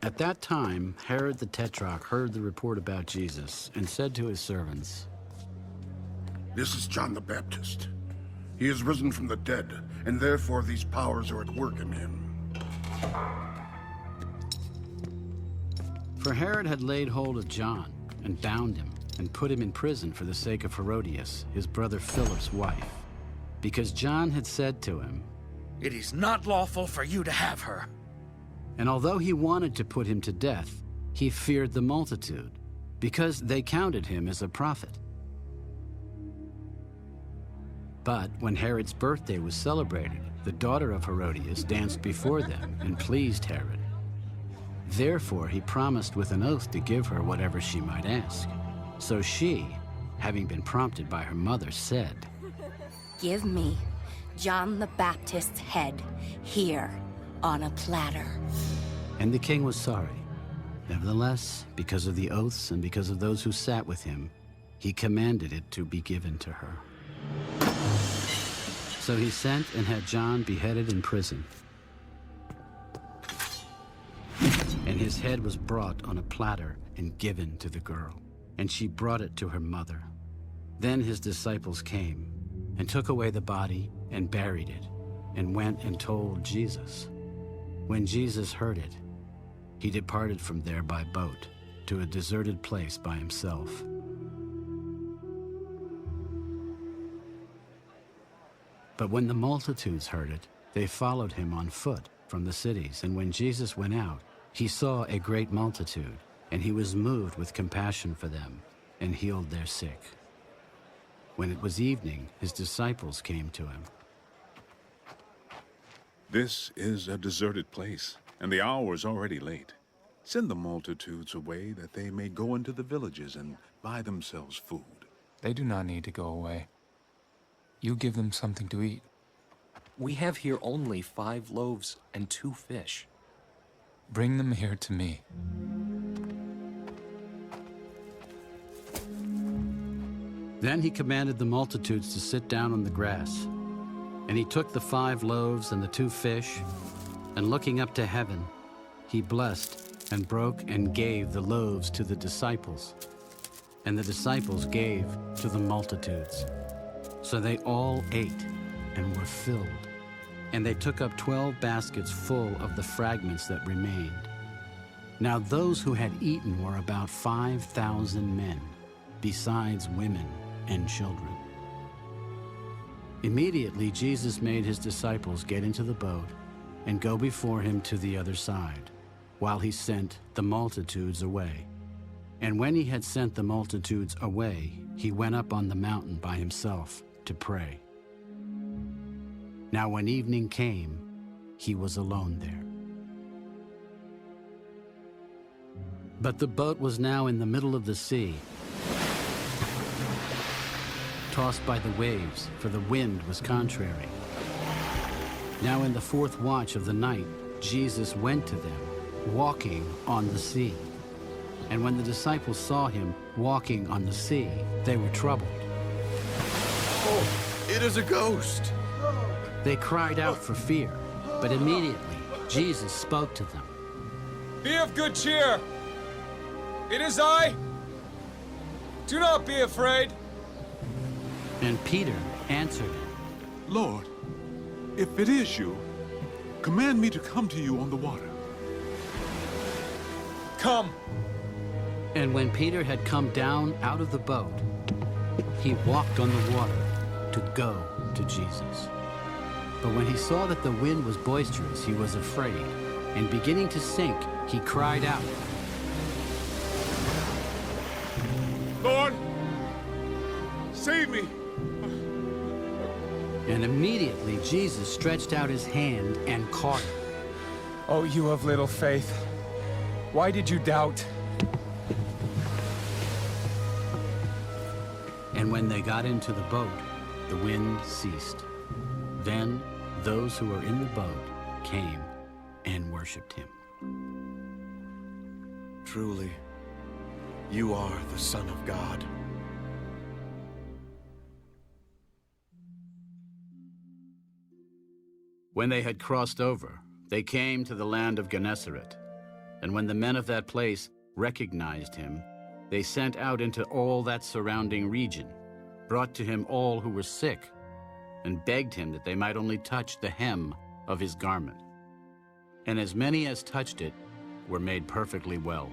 At that time, Herod the Tetrarch heard the report about Jesus and said to his servants, "This is John the Baptist. He is risen from the dead, and therefore these powers are at work in him." For Herod had laid hold of John and bound him and put him in prison for the sake of Herodias, his brother Philip's wife, because John had said to him, "It is not lawful for you to have her." And although he wanted to put him to death, he feared the multitude, because they counted him as a prophet. But when Herod's birthday was celebrated, the daughter of Herodias danced before them and pleased Herod. Therefore he promised with an oath to give her whatever she might ask. So she, having been prompted by her mother, said, "Give me John the Baptist's head here on a platter." And the king was sorry. Nevertheless, because of the oaths and because of those who sat with him, he commanded it to be given to her. So he sent and had John beheaded in prison. And his head was brought on a platter and given to the girl, and she brought it to her mother. Then his disciples came and took away the body and buried it, and went and told Jesus. When Jesus heard it, he departed from there by boat to a deserted place by himself. But when the multitudes heard it, they followed him on foot from the cities. And when Jesus went out, he saw a great multitude, and he was moved with compassion for them, and healed their sick. When it was evening, his disciples came to him. "This is a deserted place, and the hour is already late. Send the multitudes away that they may go into the villages and buy themselves food." They do not need to go away. You give them something to eat. We have here only 5 loaves and 2 fish. Bring them here to me. Then he commanded the multitudes to sit down on the grass. And he took the 5 loaves and the 2 fish, and looking up to heaven, he blessed and broke and gave the loaves to the disciples, and the disciples gave to the multitudes. So they all ate and were filled, and they took up 12 baskets full of the fragments that remained. Now those who had eaten were about 5,000 men, besides women and children. Immediately Jesus made his disciples get into the boat and go before him to the other side, while he sent the multitudes away. And when he had sent the multitudes away, he went up on the mountain by himself to pray. Now when evening came, he was alone there. But the boat was now in the middle of the sea, tossed by the waves, for the wind was contrary. Now in the 4th watch of the night, Jesus went to them, walking on the sea. And when the disciples saw him walking on the sea, they were troubled. "Oh, it is a ghost!" They cried out for fear, but immediately Jesus spoke to them. "Be of good cheer! It is I! Do not be afraid!" And Peter answered him, "Lord, if it is you, command me to come to you on the water." "Come!" And when Peter had come down out of the boat, he walked on the water to go to Jesus. But when he saw that the wind was boisterous, he was afraid, and beginning to sink, he cried out, "Lord, save me!" And immediately Jesus stretched out his hand and caught him. "Oh, you of little faith, why did you doubt?" And when they got into the boat, the wind ceased. Then those who were in the boat came and worshipped him. Truly, you are the Son of God. When they had crossed over, they came to the land of Gennesaret. And when the men of that place recognized him, they sent out into all that surrounding region, brought to him all who were sick, and begged him that they might only touch the hem of his garment. And as many as touched it were made perfectly well.